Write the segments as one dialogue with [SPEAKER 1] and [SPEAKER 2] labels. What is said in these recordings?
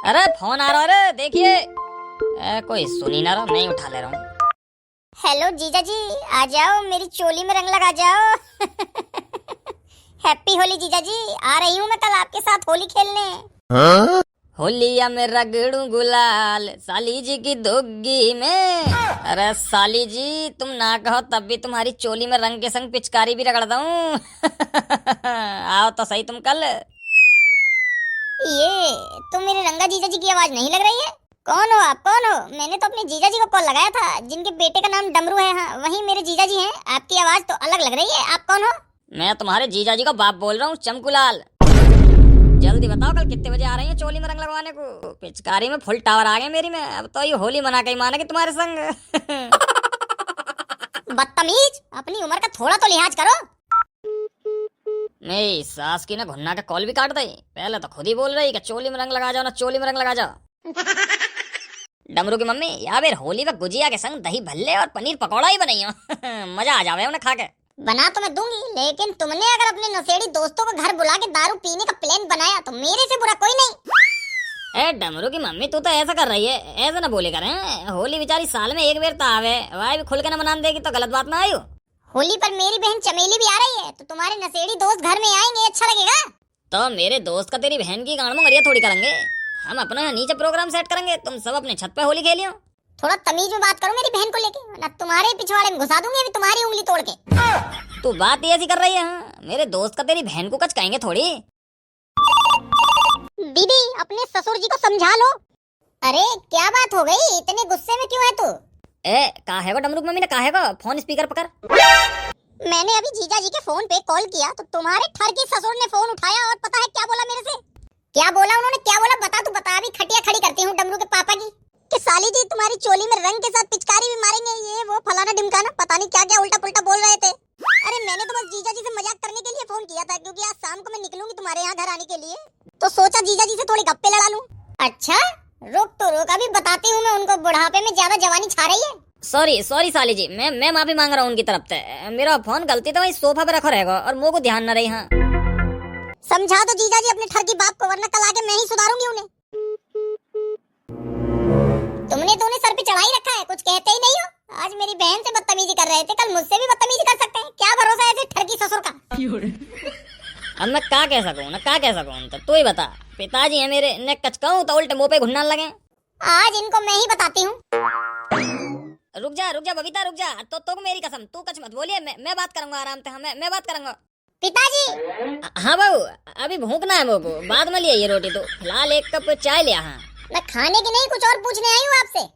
[SPEAKER 1] अरे फोन आ रहा है, अरे देखिए। कोई सुनी ना रहा, मैं ही उठा ले रहा हूँ।
[SPEAKER 2] हेलो जीजा जी, आ जाओ मेरी चोली में रंग लगा जाओ। हैप्पी होली जीजा जी, आ रही हूँ मैं कल आपके साथ होली खेलने।
[SPEAKER 1] हाँ? होलिया में रगड़ू गुलाल साली जी की दोगी में। अरे साली जी तुम ना कहो तब भी तुम्हारी चोली में रंग के संग पिचकारी भी रगड़ दूं। आओ तो सही तुम कल।
[SPEAKER 2] ये तो मेरे रंगा जीजा जी की आवाज नहीं लग रही है। कौन हो आप, कौन हो? मैंने तो अपने जीजा जी को कॉल लगाया था जिनके बेटे का नाम डमरू है। हाँ वही मेरे जीजा जी हैं। आपकी आवाज तो अलग लग रही है, आप कौन हो?
[SPEAKER 1] मैं तुम्हारे जीजा जी का बाप बोल रहा हूँ, चमकूलाल। जल्दी बताओ कल कितने बजे आ रही है चोली में रंग लगवाने को। पिचकारी में फुल टावर आ गए मेरी में, अब तो ये होली मना के ही मानेगी तुम्हारे संग।
[SPEAKER 2] बदतमीज, अपनी उम्र का थोड़ा तो लिहाज करो।
[SPEAKER 1] मेरी सास की ना घुन्ना का कॉल भी काट दे। पहले तो खुद ही बोल रही कि चोली में रंग लगा जाओ ना, चोली में रंग लगा जाओ। डमरू की मम्मी या बेर होली में गुजिया के संग दही भल्ले और पनीर पकौड़ा ही बनाई हो। मजा आ जावे उन्हें खा के।
[SPEAKER 2] बना तो मैं दूंगी, लेकिन तुमने अगर अपने नशेड़ी दोस्तों को घर बुला के दारू पीने का प्लान बनाया तो मेरे से बुरा कोई नहीं।
[SPEAKER 1] ए डमरू की मम्मी तू तो ऐसा कर रही है, ऐसा ना बोले करें। होली बेचारी साल में एक बेर तो आवे, वह भी खुल के ना मना देगी तो गलत बात ना आयु।
[SPEAKER 2] होली पर मेरी बहन चमेली भी आ रही है तो तुम्हारे नशेड़ी दोस्त घर में आएंगे, अच्छा लगेगा।
[SPEAKER 1] तो मेरे दोस्त का तेरी बहन की गांड में गरिया थोड़ी करेंगे। हम अपना नीचे प्रोग्राम सेट करेंगे, तुम सब अपने छत पे होली खेलियो।
[SPEAKER 2] थोड़ा तमीज में बात करो मेरी बहन को लेके, वरना तुम्हारे पिछवाड़े में घुसा दूंगी अभी तुम्हारी उंगली तोड़ के।
[SPEAKER 1] तू बात ऐसी कर रही है, मेरे दोस्त का तेरी बहन को कुछ कहेंगे थोड़ी।
[SPEAKER 2] दीदी अपने ससुर जी को समझा लो। अरे क्या बात हो गई, इतने गुस्से में क्यों है तू?
[SPEAKER 1] ए कहा है वो डमरू की मम्मी ने, कहा है वो फोन स्पीकर पकड़।
[SPEAKER 2] मैंने अभी जीजा जी के फोन पे कॉल किया तो तुम्हारे ठर की ससुर ने फोन उठाया और पता है क्या बोला मेरे से? क्या बोला उन्होंने, क्या बोला बता? तू बता, अभी खटिया खड़ी करती हूँ डमरू के पापा की कि साली जी तुम्हारी चोली में रंग के साथ पिचकारी भी मारेंगे, ये वो फलाना ढिमकाना, पता नहीं क्या क्या उल्टा पुल्टा बोल रहे थे। अरे मैंने तो बस जीजा जी से मजाक करने के लिए फोन किया था, क्योंकि आज शाम को मैं निकलूंगी तुम्हारे यहाँ घर आने के लिए, तो सोचा जीजा जी से थोड़ी गप्पे लड़ा लूं। अच्छा रुक तो रुक, अभी बताती हूँ मैं उनको, बुढ़ापे में ज्यादा जवानी छा रही है।
[SPEAKER 1] सॉरी सॉरी साली जी, मैं माफी मांग रहा हूँ उनकी तरफ से। मेरा फोन गलती तो वही सोफा पे रखा रहेगा और मुंह को ध्यान न रही। हाँ
[SPEAKER 2] समझा दो जीजा जी अपने ठर की बाप को, वरना कल आके मैं ही सुधारूंगी उन्हें। तुमने तो उन्हें सर पे चढ़ा ही रखा है, कुछ कहते ही नहीं हो। आज मेरी बहन से बदतमीजी कर रहे थे, कल मुझसे भी बदतमीजी कर सकते हैं। क्या भरोसा है ऐसे ठर की ससुर का।
[SPEAKER 1] अब मैं क्या कह सकूँ ना, क्या कह सकूँ, तो तू ही बता। पिताजी है मेरे, ने कच कहूँ तो उल्टे मुंह पे घुन्ना लगे।
[SPEAKER 2] आज इनको मैं ही बताती हूँ।
[SPEAKER 1] रुक जा बबीता रुक जा। तो मेरी कसम तू कुछ मत बोलिए, मैं बात करूंगा आराम से। हाँ मैं बात करूंगा।
[SPEAKER 2] पिताजी।
[SPEAKER 1] हाँ बहू, अभी भूखना है मेरे को, बाद में लिए ये रोटी। तो फिलहाल एक कप चाय लिया। हाँ
[SPEAKER 2] मैं खाने की नहीं कुछ और पूछने आई हूँ आपसे।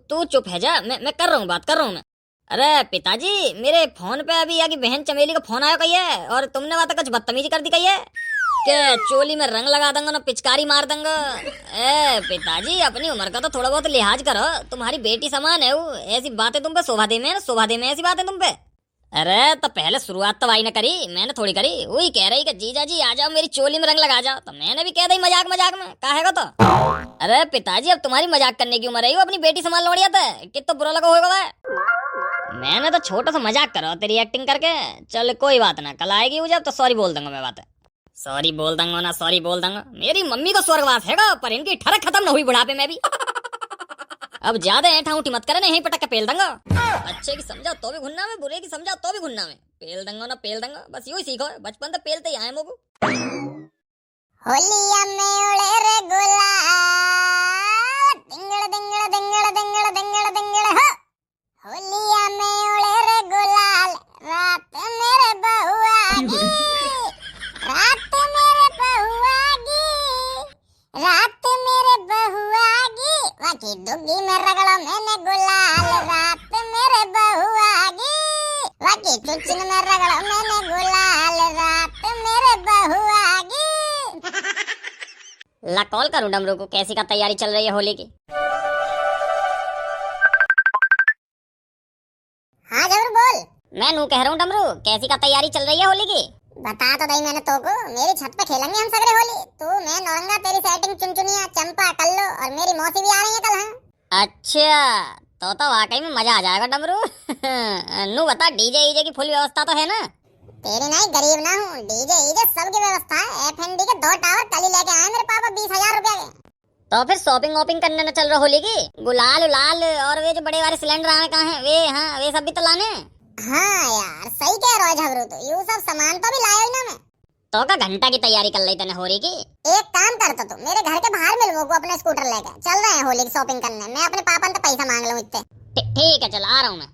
[SPEAKER 1] तू चुप है जा, मैं कर रहा हूँ, बात कर रहा हूँ मैं। अरे पिताजी मेरे फोन पे अभी यहाँ की बहन चमेली का फोन आया कही है, और तुमने बात कुछ बदतमीजी कर दी कही है कि चोली में रंग लगा दूंगा ना पिचकारी मार दूंगा। ए पिताजी अपनी उम्र का तो थोड़ा बहुत लिहाज करो, तुम्हारी बेटी समान है वो। ऐसी बातें तुम पे शोभा दे में, शोभा दे में ऐसी बातें तुम पे। अरे तो पहले शुरुआत तो भाई ने करी, मैंने थोड़ी करी। वही कह रही कि जीजा जी आ जाओ मेरी चोली में रंग लगा जाओ, तो मैंने भी कह दी मजाक मजाक में, कहेगा तो। अरे पिताजी अब तुम्हारी मजाक करने की उम्र है, अपनी बेटी संभाल लौड़िया था, कितना बुरा लगा होगा वह। मैंने तो छोटा सा मजाक करो तेरी एक्टिंग करके। चल कोई बात ना, कल आएगी वो जब तो सॉरी बोल दूंगा मैं। बात है सॉरी बोल दूंगा ना, सॉरी बोल दूंगा। मेरी मम्मी को स्वर्गवास हैगा, पर इनकी ठरक खत्म न हुई बुढ़ापे में भी। अब ज्यादा ऐठा उठी मत करे, नहीं पटक के पेल दूंगा। अच्छे की समझाओ तो भी घुन्ना में, बुरे की समझाओ तो भी घुन्ना में। पेल दूंगा ना पेल दूंगा, बस यूं ही सीखो, बचपन तो पेलते ही आए मोगू।
[SPEAKER 2] होलिया में उड़े रे गुलाल, दिंगड़ दिंगड़ दिंगड़ दिंगड़ दिंगड़ दिंगड़ हो। होलिया में उड़े रे गुलाल, रात मेरे बहुआ की, रात मेरे बहुआ की, रात मेरे बहुआ की, वाकी डुग्गी में रगड़ो मैंने गुलाल, रात मेरे बहुआ की, वाकी चुचिन में रगड़ो मैंने गुलाल, रात मेरे बहुआ की।
[SPEAKER 1] ला कॉल करूं डमरू को, कैसी का तैयारी चल रही है होली की।
[SPEAKER 2] हाँ जरूर बोल।
[SPEAKER 1] मैं नू कह रहा हूँ डमरू, कैसी का तैयारी चल रही है होली की।
[SPEAKER 2] बता तो दई मैंने तो को, मेरी छत पे खेलेंगे हम सगरे होली। तू मैं नौरंगा, तेरी सेटिंग चुनचुनिया चंपा कल्लो और मेरी मौसी भी आ रही है कल। हाँ
[SPEAKER 1] अच्छा तो वाकई में मजा आ जाएगा डमरू। नू बता डीजे ईजे की फुल व्यवस्था तो है ना?
[SPEAKER 2] तेरी नहीं गरीब ना हूँ, डीजे ईजे सब की व्यवस्था है। एफएनडी के 2 टावर कल ही लेके आए मेरे पापा 20,000 रुपया के।
[SPEAKER 1] तो फिर शॉपिंग वॉपिंग करने न चल रहा होली की? गुलाल उलाल और वे जो बड़े वाले सिलेंडर आने कहाँ हैं? वे हाँ वे सब भी तो लाने हैं।
[SPEAKER 2] हाँ यार सही कह रहा है झबरू, तो यू सब सामान तो भी लाया ही ना मैं।
[SPEAKER 1] तो का घंटा की तैयारी कर ली तने होली की?
[SPEAKER 2] एक काम करता तू मेरे घर के बाहर मिल को अपने स्कूटर लेकर चल रहे हैं होली की शॉपिंग करने। मैं अपने पापा से पैसा मांग लूं इतने।
[SPEAKER 1] ठीक है चल आ रहा हूँ मैं।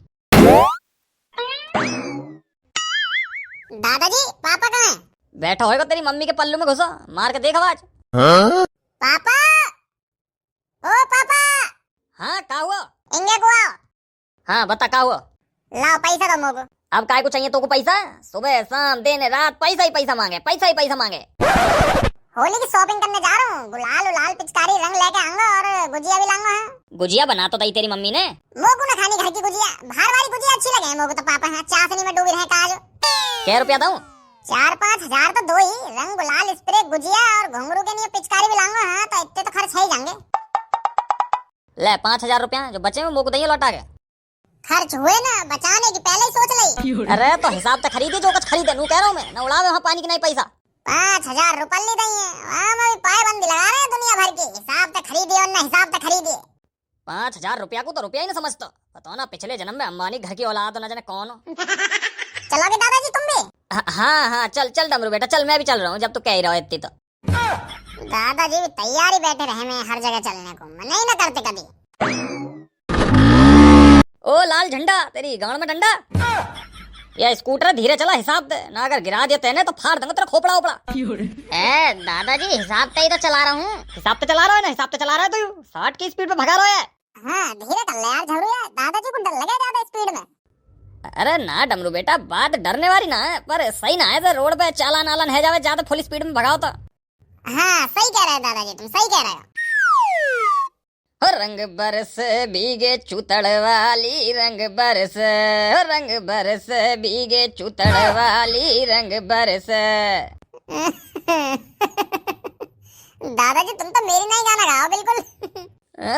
[SPEAKER 2] दादाजी पापा कहाँ हैं?
[SPEAKER 1] बैठा होएगा तेरी मम्मी के पल्लू में घुसा, मार के देख आवाज।
[SPEAKER 2] पापा ओ पापा।
[SPEAKER 1] हाँ का हुआ?
[SPEAKER 2] इंगे को आओ।
[SPEAKER 1] हाँ बता का हुआ?
[SPEAKER 2] लाओ पैसा दो मोको।
[SPEAKER 1] अब काय को चाहिए तो को पैसा? सुबह शाम दिन रात पैसा ही पैसा मांगे, पैसा ही पैसा मांगे।
[SPEAKER 2] होली की शॉपिंग करने जा रहा हूँ, गुलाल उलाल पिचकारी रंग लेके आऊंगा और गुजिया भी लाऊंगा।
[SPEAKER 1] गुजिया बना तो दई तेरी मम्मी ने।
[SPEAKER 2] मोको ना खानी घर की गुजिया, बाहर वाली गुजिया अच्छी लगे मोको तो पापा। हाँ चाशनी में डूबी रहे काज।
[SPEAKER 1] क्या रुपया दूं?
[SPEAKER 2] 4-5 हजार तो दो ही। रंग गुलाल स्प्रे गुजिया और घुंघरू के लिए पिचकारी भी लाऊंगा। हाँ तो इतने तो खर्च है ही जाएंगे।
[SPEAKER 1] ले 5,000 रुपया जो बचे में मोको दई लौटा के।
[SPEAKER 2] खर्च हुए ना, बचाने की पहले ही सोच ली।
[SPEAKER 1] अरे तो हिसाब से खरीदी जो कुछ खरीदे नू कह रहा हूँ मैं, ना उड़ावे वहाँ पानी की नहीं पैसा।
[SPEAKER 2] 5,000 रुपये दी है, वहाँ में भी पाबंदी लगा रहे हैं दुनिया भर की। हिसाब से खरीदी और ना हिसाब से खरीदी।
[SPEAKER 1] 5,000 रुपया को तो रुपया ही नहीं समझता। बताओ ना पिछले जन्म में अंबानी घर की औलाद न जाने कौन हो।
[SPEAKER 2] चलोगे दादाजी तुम भी?
[SPEAKER 1] हाँ हाँ चल चल डमरू बेटा चल, मैं भी चल रहा हूँ जब तू कह ही रहा है इतनी तो।
[SPEAKER 2] दादाजी भी तैयारी बैठे रहे मैं हर जगह चलने को, मना ही ना करते कभी।
[SPEAKER 1] ओ लाल झंडा तेरी गांड में डंडा। ये स्कूटर धीरे चला, हिसाब दे ना, अगर गिरा दिया तेने तो फाड़ दूंगा तेरा खोपड़ा ओपड़ा। ए दादाजी हिसाब से ही तो चला रहा हूँ। हिसाब से चला रहा है ना, हिसाब से चला रहा है तो 60 की स्पीड पे भगा रहा है।
[SPEAKER 2] हाँ धीरे कर ले यार झबरू, यार दादाजी को डर लगे ज्यादा स्पीड में।
[SPEAKER 1] अरे ना डमरू बेटा बात डरने वाली ना है, पर सही ना है तो रोड पे चालान आलन है जावे ज्यादा फुल स्पीड में भगाओ तो।
[SPEAKER 2] हाँ सही कह रहे हैं दादाजी, तुम सही कह रहे हो।
[SPEAKER 1] रंग बरस भीगे चूतड़ वाली, रंग बरस, रंग बरस भीगे चूतड़ वाली, रंग बरस।
[SPEAKER 2] दादाजी तुम तो मेरी नहीं गाना गाओ बिल्कुल।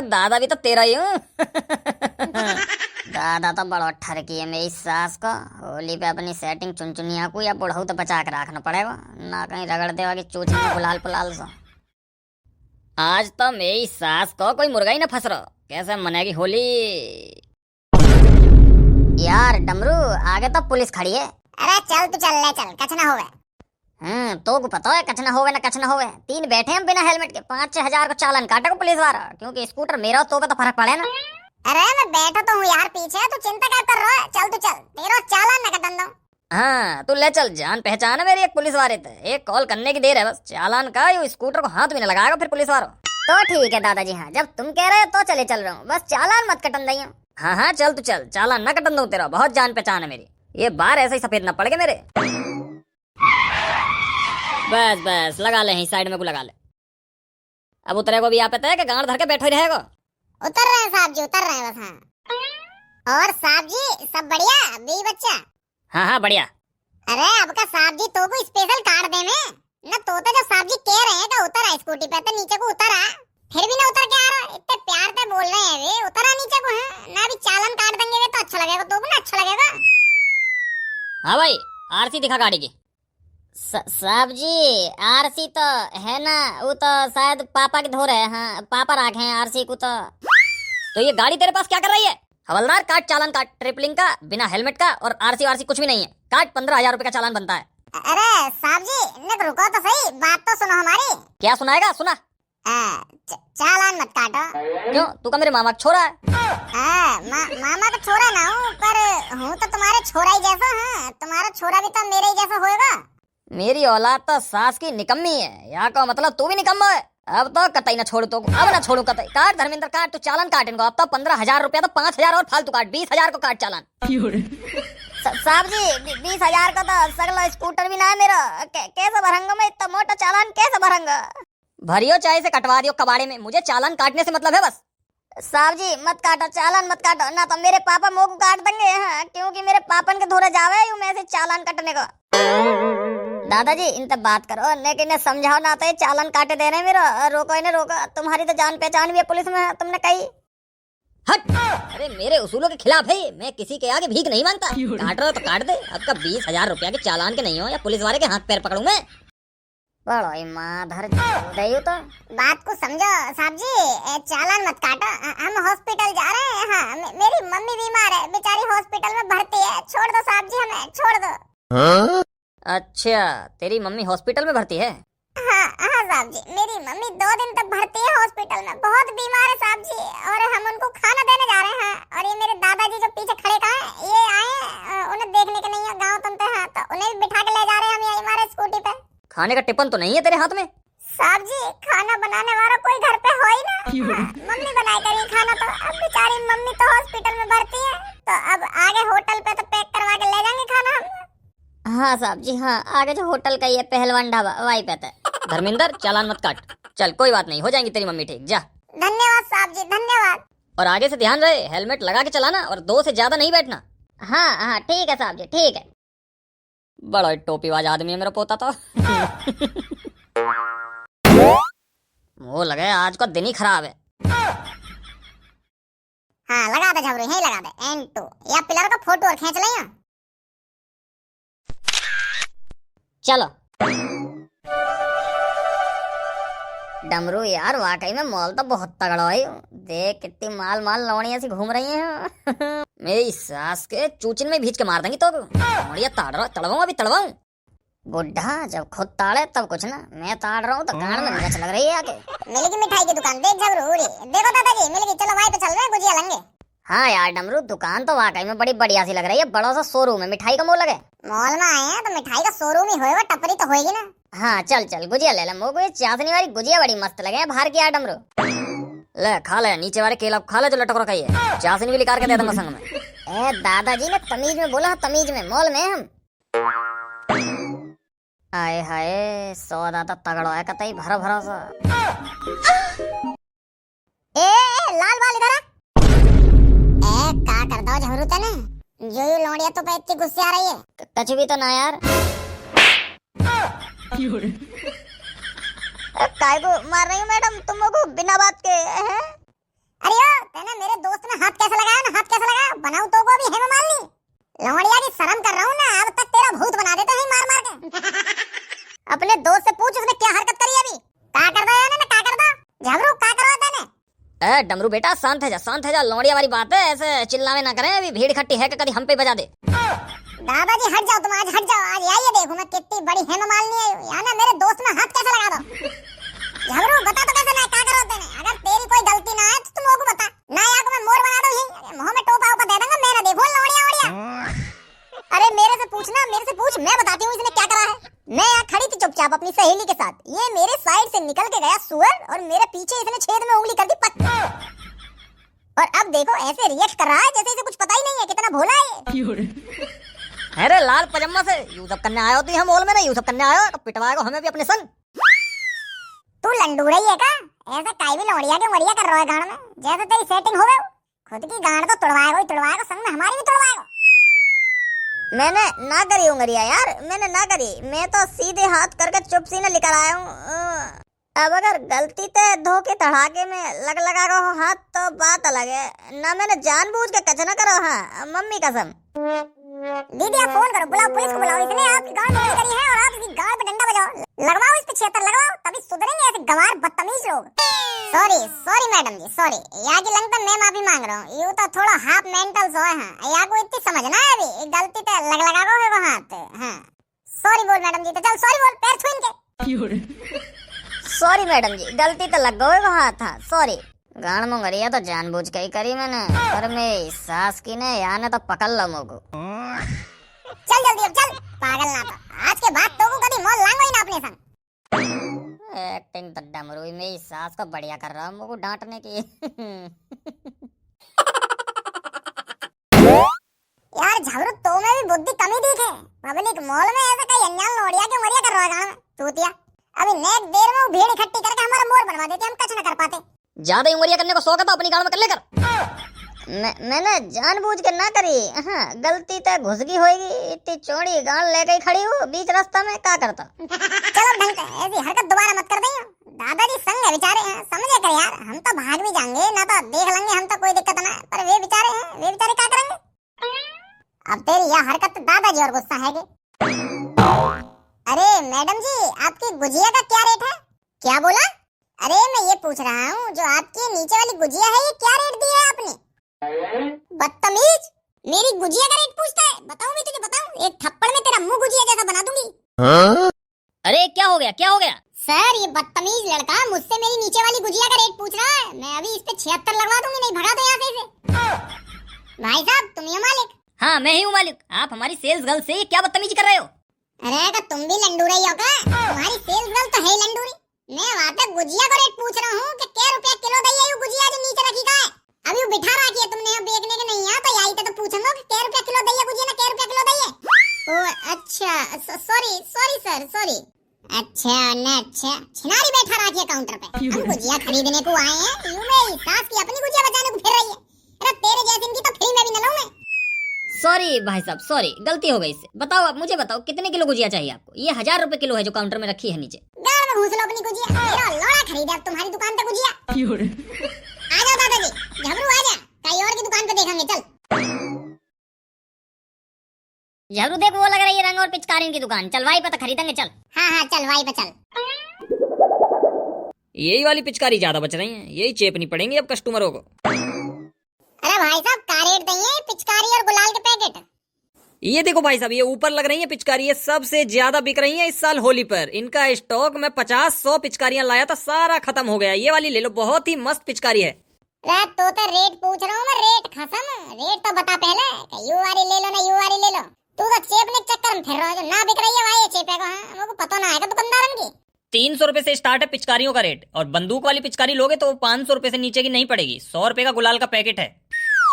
[SPEAKER 1] दादा भी तो तेरा ही हूँ। दादा तो बड़ा ठरकी है मेरी सास को। होली पे अपनी सेटिंग चुनचुनिया को या बुढ़ऊ तो बचा के रखना पड़ेगा, ना कहीं रगड़ देवा की चूची में गुलाल पुलाल सा। आज तो मेरी सास को कोई मुर्गा ही ना फंस रहा, कैसे मनेगी होली। यार डमरू आगे तो पुलिस खड़ी है।
[SPEAKER 2] अरे चल तू चल ले चल, कछ ना होवे।
[SPEAKER 1] तो को पता है कछ ना होवे ना कछ ना होवे। 3 बैठे हम बिना हेलमेट के, 5-6 हजार को चालान काटा को पुलिस वाला, क्योंकि स्कूटर मेरा तो का तो फर्क पड़े ना।
[SPEAKER 2] अरे मैं बैठा तो हूँ यार पीछे, तू चिंता क्या कर रहा है। चल तू चल, तेरा चालान न कटन दो।
[SPEAKER 1] हाँ तू ले चल, जान पहचान है मेरी एक पुलिस वाले थे, एक कॉल करने की देर है बस, चालान का ये स्कूटर को हाथ भी न लगाएगा फिर पुलिस वालों। तो ठीक है दादाजी, हाँ जब तुम कह रहे हो तो चले चल रहा हूँ, बस चालान मत कटन दई। हाँ हाँ चल तू चल, चालान न कटन दूं तेरा, बहुत जान पहचान है मेरी। ये बार ऐसे ही सफेद न पड़ गए मेरे। बस बस लगा ले साइड में को लगा ले। अब उतरे को भी आप पता है कि गांड धर के बैठो ही रहेगा।
[SPEAKER 2] उतर रहे हैं साहब जी, उतर रहे हैं बस। हाँ और साहब जी सब बढ़िया बी बच्चा?
[SPEAKER 1] हाँ हाँ बढ़िया।
[SPEAKER 2] अरे अब का साहब जी तो को स्पेशल कार्ड दे में न, तो जब साहब जी कह रहे हैं कि उतर आ स्कूटी पे तो नीचे को उतर आ, फिर भी ना उतर के आ रहा। इतने प्यार से बोल रहे हैं वे, उतर आ नीचे को। है ना अभी चालान काट देंगे वे तो अच्छा लगेगा, तो को ना अच्छा लगेगा।
[SPEAKER 1] हाँ भाई आरसी दिखा गाड़ी की। साहब जी आरसी तो है ना, वो तो शायद पापा के धो रहे हैं। हाँ पापा रखे हैं आरसी को। तो ये गाड़ी तेरे पास क्या कर रही है? हवलदार काट चालान काट, ट्रिपलिंग का, बिना हेलमेट का, और आरसी वारसी कुछ भी नहीं है, काट। 15,000 रुपए का चालान बनता है।
[SPEAKER 2] अरे साहब जी ने रुको तो सही, बात तो सुनो हमारी।
[SPEAKER 1] क्या सुनाएगा? सुना।
[SPEAKER 2] चालान मत काटो।
[SPEAKER 1] क्यों तू का मेरे मामा का छोरा है?
[SPEAKER 2] मामा तो छोरा ना हूँ, पर हूँ तो तुम्हारे छोरा ही जैसा। हाँ तुम्हारा छोरा भी तो मेरे ही जैसा होएगा।
[SPEAKER 1] मेरी औलाद तो सास की निकम्मी है, यहाँ का मतलब तू भी निकम्मा है। अब तो कतई ना छोड़ू तो, अब ना छोड़ू कतई। काट धर्मेंद्र काट, तू चालान काट इनको। अब तो 15,000 रुपया तो 5,000 और फालतू काट, 20,000 को काट चालान। साहब जी 20,000 का तो सगला स्कूटर भी ना है मेरा, कैसे भरूंगा मैं इतना मोटा चालान, कैसे भरूंगा? भरियो चाहे से कटवा दियो कबाड़े में, मुझे चालान काटने से मतलब है बस। साहब जी मत काटो, चालान मत काटो, ना तो मेरे पापा मुंह को काट देंगे। हाँ क्योंकि मेरे पापन के धोरे जावे यूं में से चालान कटने को। दादाजी इनसे बात करो, लेकिन समझाओ ना तो ये चालान काटे दे रहे मेरा। रोको इन्हें रोको, तुम्हारी तो जान पहचान भी है पुलिस में, तुमने कही। हट, अरे मेरे उसूलों के खिलाफ है, मैं किसी के आगे भीख नहीं मांगता। काट रहा तो काट दे। अब का 20,000 रुपया के चालान के नहीं हो या पुलिस वाले के हाथ पैर पकड़ूं मैं। बड़ो ईमानदार दयो तो।
[SPEAKER 2] बात को समझो साहब जी, चालान मत काटो। हम हॉस्पिटल जा रहे हैं। हाँ, मेरी मम्मी बीमार है, बेचारी हॉस्पिटल में भर्ती है। छोड़ दो साहब जी, हमें छोड़ दो।
[SPEAKER 3] हाँ?
[SPEAKER 1] अच्छा, तेरी मम्मी हॉस्पिटल में भर्ती है?
[SPEAKER 2] हाँ हाँ साहब जी, मेरी मम्मी 2 दिन तक भर्ती है हॉस्पिटल में, बहुत बीमार है साहब जी। और हम उनको खाना देने जा रहे हैं। और ये मेरे दादाजी जो पीछे खड़े कहाँ हैं, ये आए हैं, उन्हें देखने के नहीं है, गाँव तुमते हैं, तो उन्हें भी बिठा के ले जा रहे हैं हम यही हमारे स्कूटी पे।
[SPEAKER 1] खाने का टिफिन तो नहीं है तेरे हाथ में?
[SPEAKER 2] साहब जी, खाना बनाने वाला कोई घर पे हो ही ना। मम्मी बनाई करी खाना, तो अब बेचारी मम्मी तो हॉस्पिटल में भर्ती है, तो अब आगे होटल पे तो पैक करवा के ले जाएंगे खाना हम।
[SPEAKER 1] हाँ साहब जी हाँ, आगे जो होटल का ये पहलवान ढाबा वहीं पे था। धर्मेंद्र, चालान मत काट। चल कोई बात नहीं, हो जाएंगी तेरी मम्मी ठीक। जा।
[SPEAKER 2] धन्यवाद साहब जी, धन्यवाद।
[SPEAKER 1] और आगे से ध्यान रहे, हेलमेट लगा के चलाना और 2 से ज्यादा नहीं बैठना। हाँ हाँ ठीक है साहब जी, ठीक है। बड़ा टोपीबाज आदमी है मेरा पोता तो। वो लगे आज का दिन ही खराब है।
[SPEAKER 2] हाँ लगा दे झबरू, यही लगा दे N2 या पिलर का फोटो और खींच ले यहाँ।
[SPEAKER 1] चलो। डमरू यार, वाकई में मॉल तो बहुत तगड़ा है। देख कितनी माल माल लौड़ियां सी घूम रही हैं। मेरी सास के चूचिन में भींच के मार देंगी तो। लौड़ियां ताड़ रहा, तड़वाऊं अभी तड़वाऊं। बुढ़ा जब खुद ताड़े तब कुछ ना, मैं ताड़ रहा हूँ तो गांड में मिर्च लग रही है आके।
[SPEAKER 2] मिलेगी मिठाई की दुकान, देख झबरू रे, देखो दादाजी मिलेगी, चलो वहीं पे चल रहे हैं, गुजिया लेंगे।
[SPEAKER 1] हाँ यार डमरू, दुकान तो वाकई में बड़ी बढ़िया सी लग रही है। बड़ा सा शोरूम है, मिठाई का मोल लगे।
[SPEAKER 2] मॉल में आए हैं तो मिठाई का शोरूम ही होएगा, टपरी तो होएगी ना।
[SPEAKER 1] हाँ चल चल, गुजिया ले ले। मोको ये चाशनी वाली गुजिया बड़ी मस्त लगे हैं बाहर की यार डमरू। ले खा ले, नीचे वाले केला खा ले जो लटक रखा है। चाशनी भी निकाल के दे दूंगा संग में। ए दादाजी ने तमीज में बोला, तमीज में, मॉल में हम। आए हाय, सौदा तो तगड़ा है कतई भरा भरा सा।
[SPEAKER 2] ए लाल वाली इधर आ। का कर दो झबरू तने, जो ये लौड़िया तो पे इतनी गुस्से आ रही है।
[SPEAKER 1] कछ भी तो ना यार। काय को मार रही हो मैडम तुम को बिना बात के हैं?
[SPEAKER 2] अरे ओ तेने मेरे दोस्त ने हाथ कैसे लगाया ना, हाथ कैसे लगाया, बनाऊं तो को भी हेम मालनी। लौड़िया की शर्म कर रहा हूँ ना, अब तक तेरा भूत बना देते हैं मार मार के। अपने दोस्त से पूछ उसने क्या हरकत करी अभी। का कर दो यार, का कर दो झबरू, का करो तेने।
[SPEAKER 1] ए डमरू बेटा शांत है जा, शांत है जा। लौड़िया वाली बात है, ऐसे चिल्लावे ना करें। अभी भीड़ इकट्ठी है कि कभी हम पे बजा दे।
[SPEAKER 2] दादाजी हट जाओ तुम, आज हट जाओ। आज आइए देखो मैं कितनी बड़ी हेम मालनी है। यहाँ ना मेरे दोस्त में हाथ कैसे लगा दो। झबरू बता तो कैसे ना, क्या करो तेने। अगर तेरी कोई गलती ना है तो तुम वो को बता ना, या को मैं मोर बना दूं ही, मुंह में टोपा ऊपर दे दूंगा। मैं ना देखो लौड़िया ओड़िया। अरे मेरे से पूछना, मेरे से पूछ, मैं बताती हूँ इसने क्या करा है। मैं यहाँ खड़ी थी चुपचाप अपनी सहेली के साथ, ये मेरे साइड से निकल के गया सुअर, और मेरे पीछे इसने छेद में उंगली कर दी पक्का। और अब देखो ऐसे रिएक्ट कर रहा है जैसे इसे कुछ पता ही नहीं है, कितना भोला है।
[SPEAKER 1] अरे लाल पजामा से यू सब करने आयो तू? हम मॉल में नहीं यू सब करने आयो, पिटवाएगा हमें भी अपने संग।
[SPEAKER 2] तू लंडू रही है का? ऐसे काई भी लौड़िया के मरिया कर रहा है गांड में, जैसे तेरी सेटिंग हो गई। खुद की गांड तो तुड़वाएगा ही तुड़वाएगा, संग में हमारी भी तुड़वाएगा।
[SPEAKER 1] मैंने ना करी उंगरिया यार, मैंने ना करी। मैं तो सीधे हाथ करके चुप सीने निकल आया हूँ। अब अगर गलती से धोखे तड़ाके में लगा रहो हाथ तो बात अलग है ना। मैंने जानबूझ के कच न करो। हाँ मम्मी कसम।
[SPEAKER 2] दीदी आप फोन करो, बुलाओ पुलिस को बुलाओ। इसने आपकी गांड में करी है और आप इसकी गांड पे डंडा बजाओ, लगवाओ इस पे 76 लगवाओ, तभी सुधरेंगे ऐसे गंवार बदतमीज लोग। सॉरी सॉरी मैडम जी, सॉरी। यहाँ की लंग पे मैं माफी मांग रहा हूँ। यू तो थोड़ा हाफ मेंटल सो है। यहाँ को इतनी समझना है अभी, गलती से लगा है वो हाथ। हाँ सॉरी बोल मैडम जी, तो चल सॉरी बोल, पैर छू इनके।
[SPEAKER 1] सॉरी मैडम जी, गलती तो लग गए वहाँ था, सॉरी। गांड मुंगरिया तो जानबूझ के ही करी मैंने, पर मेरी सास की ने यहाँ ने तो पकड़ लो मोको।
[SPEAKER 2] चल जल्दी अब चल, पागल ना तो। आज के बाद तो को कभी मॉल लांगो ही ना अपने संग।
[SPEAKER 1] एक्टिंग तो डमरू मेरी सास को बढ़िया कर रहा हूँ मोको डांटने की।
[SPEAKER 2] यार झबरू तो में भी बुद्धि कमी दिखे। पब्लिक मॉल में ऐसा कई अनजान लौड़िया के मरिया कर रहा है गांव में तूतिया। अभी नेक देर में वो भीड़ इकट्ठी करके हमारा मोर बनवा देते, हम कुछ न कर पाते।
[SPEAKER 1] ज्यादा उंगलियां करने को शौक है तो अपनी गांव में कर लेकर। मैंने जानबूझ के ना करी। हाँ गलती तो घुस गई होगी। इतनी चौड़ी गांड लेके खड़ी हो बीच रास्ता में, क्या करता।
[SPEAKER 2] चलो ढंग से ऐसी हरकत दोबारा मत कर देना। दादाजी संग है बेचारे हैं, समझे कर यार। हम तो भाग भी जाएंगे ना, तो देख लेंगे हम तो, कोई दिक्कत ना। पर वे बेचारे हैं, वे बेचारे क्या करेंगे। अब तेरी यह हरकत दादाजी और गुस्सा है कि अरे मैडम जी, आपकी गुजिया का क्या रेट है? क्या बोला? अरे मैं ये पूछ रहा हूँ, जो आपकी नीचे वाली गुजिया है, ये क्या रेट दिया है आपने? बदतमीज, मेरी गुजिया का रेट पूछता है। बताऊँ मैं तुझे बताऊँ, एक थप्पड़ में तेरा मुंह गुजिया जैसा बना दूंगी।
[SPEAKER 1] अरे क्या हो गया, क्या हो गया?
[SPEAKER 2] सर, ये बदतमीज लड़का मुझसे मेरी नीचे वाली गुजिया का रेट पूछ रहा है। मैं अभी इस पे 76 लगवा दूंगी, नहीं भगा दो यहाँ से इसे। भाई साहब, तुम ही हो मालिक?
[SPEAKER 1] हाँ मैं ही हूँ मालिक। आप हमारी सेल्स गर्ल से क्या बदतमीजी कर रहे हो?
[SPEAKER 2] अरे का तुम भी लंडूरा ही हो का? तुम्हारी सेल्स गर्ल तो है ही लंडूरी। मैं वहाँ पे गुजिया का रेट पूछ रहा हूँ कि क्या रुपया किलो दई है ये गुजिया जो नीचे रखी का है। अभी वो बिठा रखी है तुमने, अब बेचने के नहीं है तो यही तो पूछूंगा कि क्या रुपया किलो दई है गुजिया ना, क्या रुपया किलो दई है। ओ अच्छा, सॉरी सॉरी सर, सॉरी। अच्छा न अच्छा, छिनारी बैठा रखी है काउंटर पे। हम गुजिया खरीदने को आए हैं, यूं मेरी सास की अपनी गुजिया बचाने को फिर रही है। अरे तेरे जैसे इनकी तो फ्री में भी न लूं मैं।
[SPEAKER 1] सॉरी भाई साहब, सॉरी, गलती हो गई इससे। बताओ, आप मुझे बताओ कितने किलो गुजिया चाहिए आपको? ये 1000 रुपए किलो है जो काउंटर में रखी है नीचे।
[SPEAKER 2] गाड़ में घुस लो अपनी गुजिया, मेरा लोड़ा खरीदे अब तुम्हारी दुकान पे गुजिया। आ जाओ दादाजी, झबरू आ जा, कहीं और की दुकान पे देखेंगे, चल।
[SPEAKER 1] जरूर देख, वो लग रही है रंग और पिचकारियों की दुकान। चल वहीं पे तो खरीदेंगे, चल।
[SPEAKER 2] हाँ हाँ चल, वहीं पे चल।
[SPEAKER 1] यही वाली पिचकारी ज्यादा बच रही है, यही चेपनी पड़ेंगी अब कस्टमरों को।
[SPEAKER 2] अरे भाई साहब, का रेट देंगे पिचकारी और गुलाल के पैकेट?
[SPEAKER 1] ये देखो भाई साहब, ये ऊपर लग रही है पिचकारी, ये सबसे ज्यादा बिक रही है इस साल होली पर। इनका स्टॉक मैं 50-100 पिचकारियां लाया था, सारा खत्म हो गया। ये वाली ले लो, बहुत ही मस्त पिचकारी है।
[SPEAKER 2] तो रेट पूछ रहा हूँ मैं, रेट खत्म। रेट तो बता पहले, यू वाली ले लो ना यू वाली ले लो। तू तो चेपने के चक्कर में फिर रहा है, जो ना बिक रही है भाई चेपे को। हाँ, हमको पता ना आएगा दुकानदारन की।
[SPEAKER 1] 300 रुपए से स्टार्ट है पिचकारियों का रेट, और बंदूक वाली पिचकारी लोगे तो 500 रुपए से नीचे की नहीं पड़ेगी। 100 रुपए का गुलाल का पैकेट है।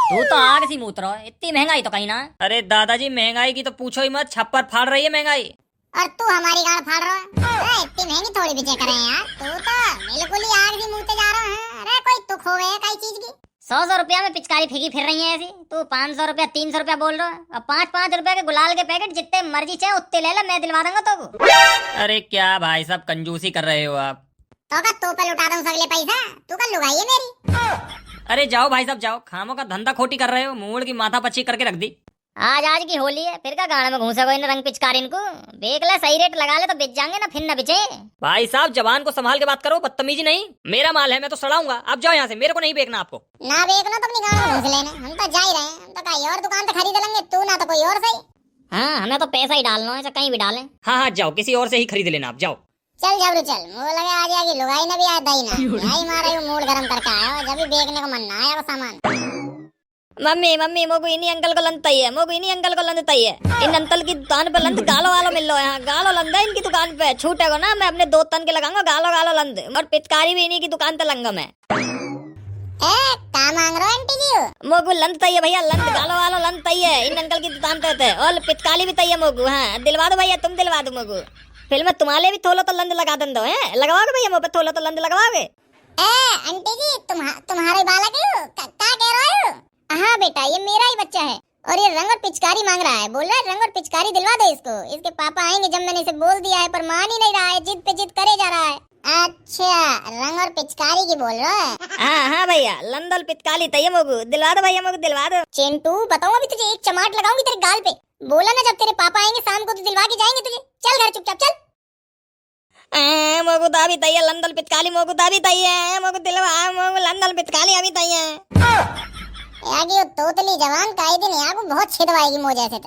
[SPEAKER 1] तू तो आग सी मूत रहा है, इतनी महंगाई तो कहीं ना। अरे दादाजी, महंगाई की तो पूछो ही मत, छप्पर फाड़ रही है महंगाई।
[SPEAKER 2] और तू हमारी गाड़ फाड़ रहा है। इतनी महंगी थोड़ी बेचे करे यार, तू तो बिल्कुल ही आग सी मूते जा रहा है। अरे कोई तुक हो गया कई चीज की। 100 रुपया में पिचकारी फेंकी फिर रही है ऐसी। तू 500 रुपया 300 रुपया बोल रहा है, और 5-5 रुपए के गुलाल के पैकेट जितने मर्जी चाहे उतने ले ले, मैं दिलवा दूंगा तो। अरे क्या भाई साहब, कंजूसी कर रहे हो आप। तो पे लुटा दूं सगले पैसा, तू का लुगाई है मेरी।
[SPEAKER 1] अरे जाओ भाई साहब जाओ, खामों का धंधा खोटी कर रहे हो, मूड की माथा पच्ची करके रख दी। आज की होली है, फिर का गाड़ में घुसा कोई रंग पिचकारी इनको। देख ले, सही रेट लगा ले तो बेच जाएंगे ना, फिर ना बेचे। भाई साहब, जबान को संभाल के बात करो, बदतमीजी नहीं। मेरा माल है, मैं तो सड़ाऊंगा। आप जाओ यहाँ से, मेरे को नहीं बेचना आपको।
[SPEAKER 2] ना बेचना तो अपनी गाड़ में घुस लेना, हम तो जा ही रहे हैं। हम तो कहीं और दुकान से खरीद लेंगे, तू ना तो कोई और सही।
[SPEAKER 1] हाँ, हमें तो पैसा ही डालना है, कहीं भी डालें। हाँ, जाओ, किसी और से ही खरीद लेना, आप जाओ।
[SPEAKER 2] चल जबरू चल, मुँह लगे आ जाएगी लुगाई ना भी आ दही ना। यही मारा यूं मूड गरम करके आया, जब भी देखने को मन ना आया वो सामान।
[SPEAKER 1] मम्मी मोगू इन्हीं अंकल को लंदता ही है, मोगू इन्हीं अंकल को लंदता ही है। इन अंकल की दुकान पे लंद गालो वालो मिल लो है, गालो लंदा है इनकी दुकान पे। छूटे को ना, मैं अपने 2 टन के लगाऊंगा गालो गालो लंद, और पिचकारी भी इन्हीं की दुकान पे लंगा मैं।
[SPEAKER 2] क्या मांग रहे हो आंटी जी?
[SPEAKER 1] मोगू लंदता ही है भैया, लंद गालो वालो लंदता ही है, इन अंकल की दुकान पे। और पिचकारी भी तैयार मोगू। हाँ, दिलवा दो भैया, तुम दिलवा दो मोगू। फिर मैं तुम्हारे भी थोलो तो लंद लगा दो है, लगवाओगे भैया मुँह पे थोलो तो लंद लगवाओगे?
[SPEAKER 2] आंटी जी, तुम्हारे बालक है, क्या कह रहे हो? हाँ बेटा, ये मेरा ही बच्चा है, और ये रंग और पिचकारी मांग रहा है। बोल रहा है रंग और पिचकारी दिलवा दो इसको। इसके पापा आएंगे, जब मैंने इसे बोल दिया है, पर मान ही नहीं रहा है, जिद पे जिद करे जा रहा है। अच्छा, रंग और पिचकारी की बोल रहा है?
[SPEAKER 1] हाँ भैया, लंदल पिचकारी तैयार मोगू, दिलवा दो भैया मोगू, दिलवा दो।
[SPEAKER 2] चिंटू, बताऊं अभी तुझे एक चमाट लगाऊंगी तेरे गाल पे। बोला ना, जब तेरे पापा आएंगे शाम को तो दिलवा के जाएंगे तुझे। चल घर चुपचाप चल।
[SPEAKER 1] मोगू दाबी तैया लंदल पिचकाली, मोगू दाबी तैया मोगू दिलवा, मोगू लंदल पिचकाली अभी तैया।
[SPEAKER 2] यागी वो तोतली जवान काई दिन यागू बहुत छिदवाएगी मोजे से।